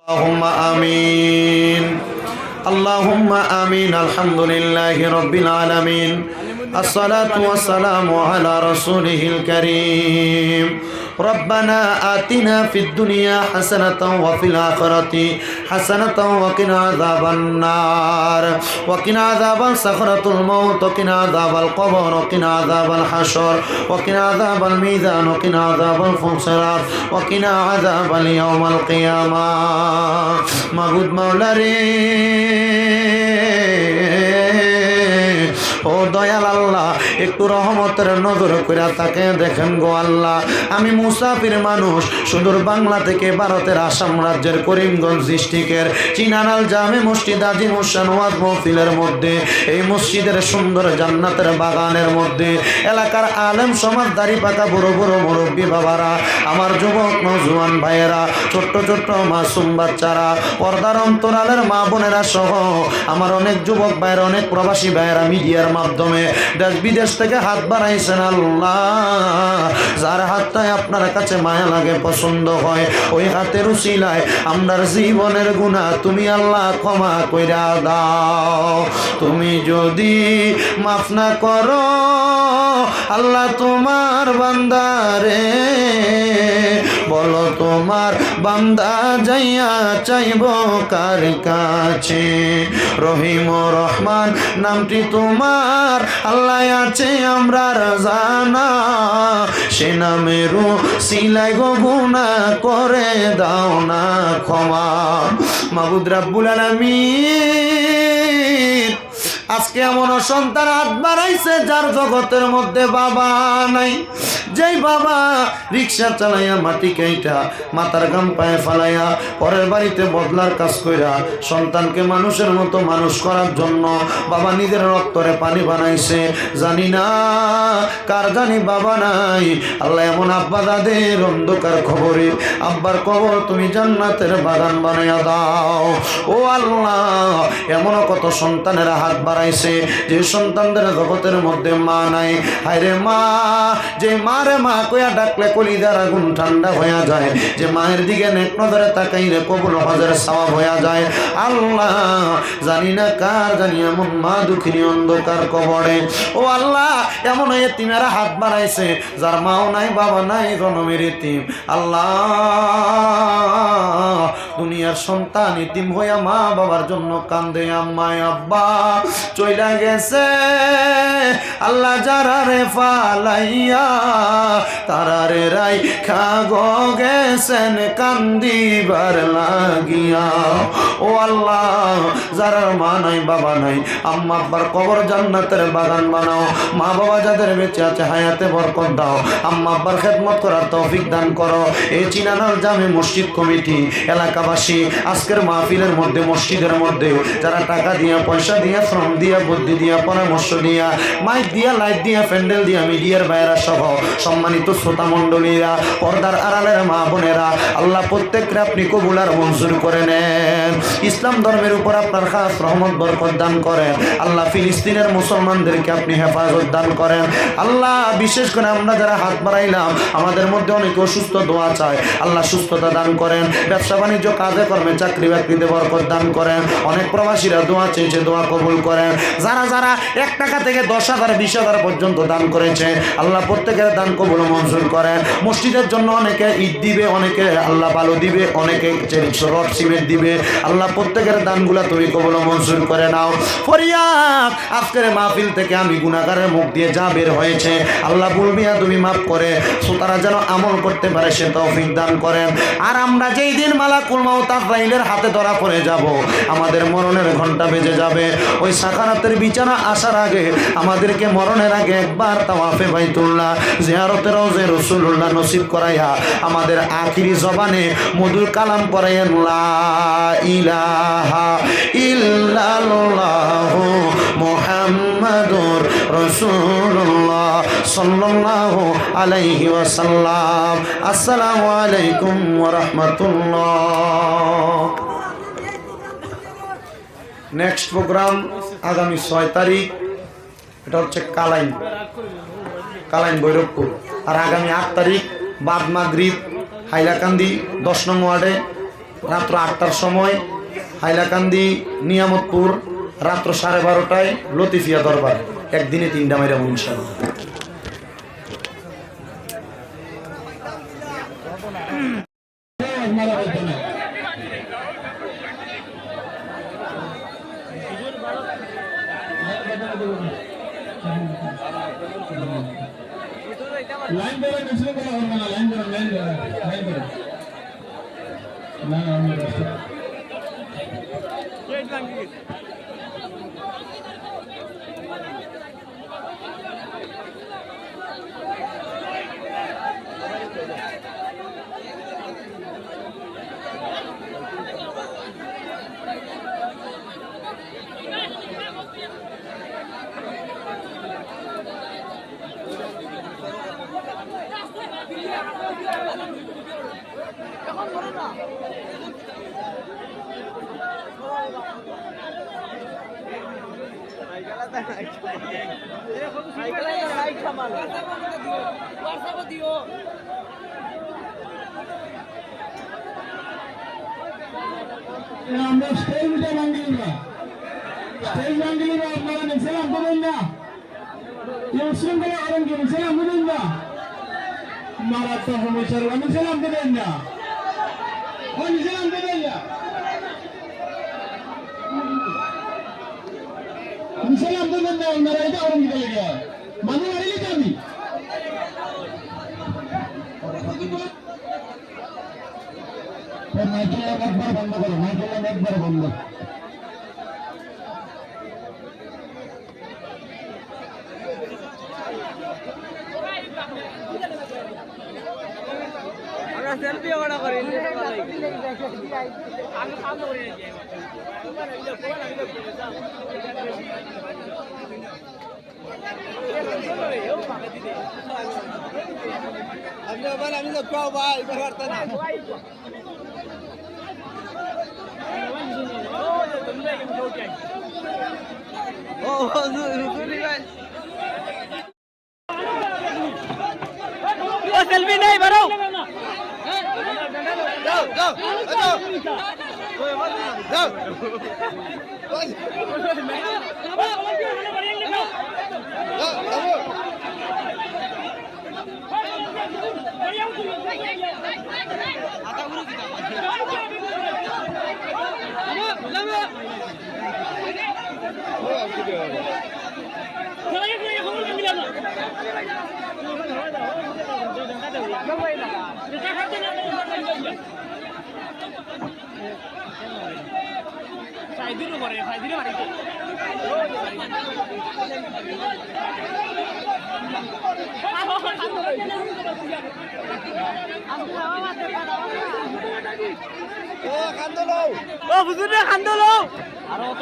اللهم آمين اللهم آمين الحمد لله رب العالمين الصلاة والسلام على رسوله الكريم ربنا آتنا في الدنيا حسنة وفي الآخرة حسنة وقنا عذاب النار وقنا عذاب سكرة الموت وقنا عذاب القبر وقنا عذاب الحشر وقنا عذاب الميزان وقنا عذاب الفصلات وقنا عذاب اليوم القيامة মাবুদ মাওলা রে ও দয়াল আল্লাহ একটু রহমতের নজর করে তাকে দেখেন গো আল্লাহ। আমি মুসাফির মানুষ, সুদূর বাংলা থেকে ভারতের আসাম রাজ্যের করিমগঞ্জ ডিস্ট্রিক্টের চিনানাল জামে মসজিদ আজিমুসান ওয়াজ মাহফিলের মধ্যে, এই মসজিদের সুন্দর জান্নাতের বাগানের মধ্যে এলাকার আলেম সমাজ দাড়ি পাকা বড় বড় মুরব্বী বাবারা, আমার যুবক নওজোয়ান ভাইয়েরা, ছোট্ট ছোট্ট মাসুম বাচ্চারা, পর্দার অন্তরালের মা বোনেরা সহ আমার অনেক যুবক ভাইয়েরা, অনেক প্রবাসী ভাইয়েরা মিডিয়ার মাধ্যমে দেশ বিদেশ থেকে হাত বাড়াইছেন। আল্লাহ, যার হাতটাই আপনার কাছে মায়া লাগে, পছন্দ হয়, ওই হাতের উসিলায় আমরার জীবনের গুনাহ তুমি আল্লাহ ক্ষমা কইরা দাও। তুমি যদি মাফ না করো আল্লাহ তোমার বান্দারে, বলো তোমার বান্দা যাইয়া চাইব কার কাছে। রহিম ও রহমান নামটি তোমার আল্লাহ আছে আমরার জানা, সে নামেরও সিলাই গো গুনাহ করে দাও না ক্ষমা। মাবুদ রাব্বুল আলামিন, আজকে এমন সন্তান হাত বাড়াইছে যার জগতের মধ্যে বাবা নাই, যেই বাবা রিক্সা চালাইয়া মাটি কাইটা মাথার গাম পায়ে ফালাইয়া পরের বাড়িতে বদলার কাজ কইরা সন্তানকে মানুষের মতো মানুষ করার জন্য বাবা নিজের রক্তরে পানি বানাইছে। জানি না কার জানি বাবা নাই। আল্লাহ এমন আব্বা দাদের অন্ধকার খবরে আব্বার কবর তুমি জান্নাতের বাগান বানাইয়া দাও। ও আল্লাহ, এমন কত সন্তানেরা হাত বাড়াইছে যে সন্তানদের জগতের মধ্যে মা নাই। হায়রে মা, যে মারে মা কইয়া ডাকলে কলিজার আগুন ঠান্ডা হয়ে যায়, যে মায়ের দিকে নেক নজরে তাকাইলে কবুল হজের সওয়াব হয়ে যায়। আল্লাহ, জানি না কার জানি এমন মা দুঃখিনী অন্ধকার কবরে। ও আল্লাহ, এমন এতিমেরা হাত বাড়াইছে যার মাও নাই বাবা নাই, জনমের এতিম। আল্লাহ, দুনিয়ার সন্তান এতিম হইয়া মা বাবার জন্য কান্দে, আম্মায় আব্বা চইলা গেছে। আল্লাহ যারা রে ফালাইয়া তারারে রাই খাগো গেছেন কান্দিবার লাগিয়া। ও আল্লাহ, যারার মা নাই বাবা নাই, আম্মা আব্বার কবর জান্নাতের বাগান বানাও। মা বাবা যাদের বেঁচে আছে হায়াতে বরকত দাও, আম্মা আব্বার খেদমত করার তৌফিক দান করো। এই চিনানাল জামে মসজিদ কমিটি এলাকাবাসী আজকের মাহফিলের মধ্যে মসজিদের মধ্যে যারা টাকা দিয়া, পয়সা দিয়া, শ্রম দিয়া, বুদ্ধি দিয়া, পরামর্শ দিয়া, মাইক দিয়া, লাইট দিয়া, প্যান্ডেল দিয়া, মিডিয়ার বাইরা সহ সম্মানিত শ্রোতা মণ্ডলীরা, পর্দার আড়ালের মা বোনেরা, আল্লাহ প্রত্যেককে আপনি কবুল আর মঞ্জুর করে নেন। ইসলাম ধর্মের উপর আপনার খাস রহমত বরকত দান করেন। আল্লাহ ফিলিস্তিনের মুসলমানদেরকে আপনি হেফাজত দান করেন। আল্লাহ, বিশেষ করে আমরা যারা হাত বাড়াইলাম আমাদের মধ্যে অনেকে অসুস্থ, দোয়া চায়, আল্লাহ সুস্থতা দান করেন। ব্যবসা বাণিজ্য কাজে কর্মে চাকরি বাকরিতে বরকত দান করেন। অনেক প্রবাসীরা দোয়া চেয়েছে, দোয়া কবুল করেন। যারা যারা 1 টাকা থেকে 10,000 20,000 পর্যন্ত দান করেছে আল্লাহ প্রত্যেকের দান কবুল মঞ্জুর করেন। মসজিদের জন্য অনেকে ঈদ দিবে, অনেকে আল্লাহ বালু দিবে, অনেকে রড সিমেন্ট দিবে। আল্লাহ প্রত্যেকের দানগুলা তুমি কবুল মঞ্জুর করে নাও। ফরিয়াদ, আজকের মাহফিল থেকে আমি গুনাহগারের মুখ দিয়ে যা বের হয়েছে আল্লাহ বলবিয়া তুমি মাফ করে তারা যেন আমল করতে পারে সে তৌফিক দান করেন। আর আমরা যেই দিন মালাকুল মাউত আজরাইলের হাতে ধরা পড়ে যাব, আমাদের মরণের ঘন্টা বেজে যাবে, ওই সাকারাতের বিছানা আসার আগে আমাদেরকে মরণের আগে একবার তাওয়াফে বাইতুল্লাহ জিয়ারতে রওজে রাসূলুল্লাহ নসিব করাইয়া আমাদের আখিরি জবানে মধুর কালাম পড়াইয়া লা ইলাহা ইল্লাল্লাহু মুহাম্মাদুর রাসূলুল্লাহ সাল্লাল্লাহু আলাইহি ওয়াসাল্লাম। আসসালামু আলাইকুম ওয়া রাহমাতুল্লাহ। নেক্সট প্রোগ্রাম আগামী 6 তারিখ, এটা হচ্ছে কালাইন ভৈরবপুর। আর আগামী 8 তারিখ বাদ মাগরিব হাইলাকান্দি 10 নং ওয়ার্ডে রাত্র 8টার সময় হাইলাকান্দি নিয়ামতপুর, রাত্র 12:30টায় লতিফিয়া দরবার। একদিনে 3টা মাইরা ইনশাআল্লাহ। লাইন ধরে মিছিল করা হবে না, লাইন ধরে না আমরা স্টেজটা ভাঙিনি না, স্টেজ ভাঙিনি না, আপনারা নিছিলাম বলেন না, শৃঙ্খলা আরম্ভ করেছিলাম বলেন না, মারাত্মক সমস্যার নিছিলাম বলেন না, নিছিলাম বলেন না, নিছিলাম বলেন না, ওনারা এটা আরম্ভ করে গিয়া মানুষ হারিয়ে যাবি। মাইকেল একবার বন্ধ করো, মাইকেল একবার বন্ধ। আমরা সেলফি ওটা করি আমি সামনে করে নিয়ে আমি তো পাও ভাই ব্যাপারটা না ও সুনি ভাই ও সেলফি নাই বারো যাও যাও যাও যাও ফাইদিরও করে ফাইদিরও মারিতে ও কান্দলো ও বুঝুনে কান্দলো আর অত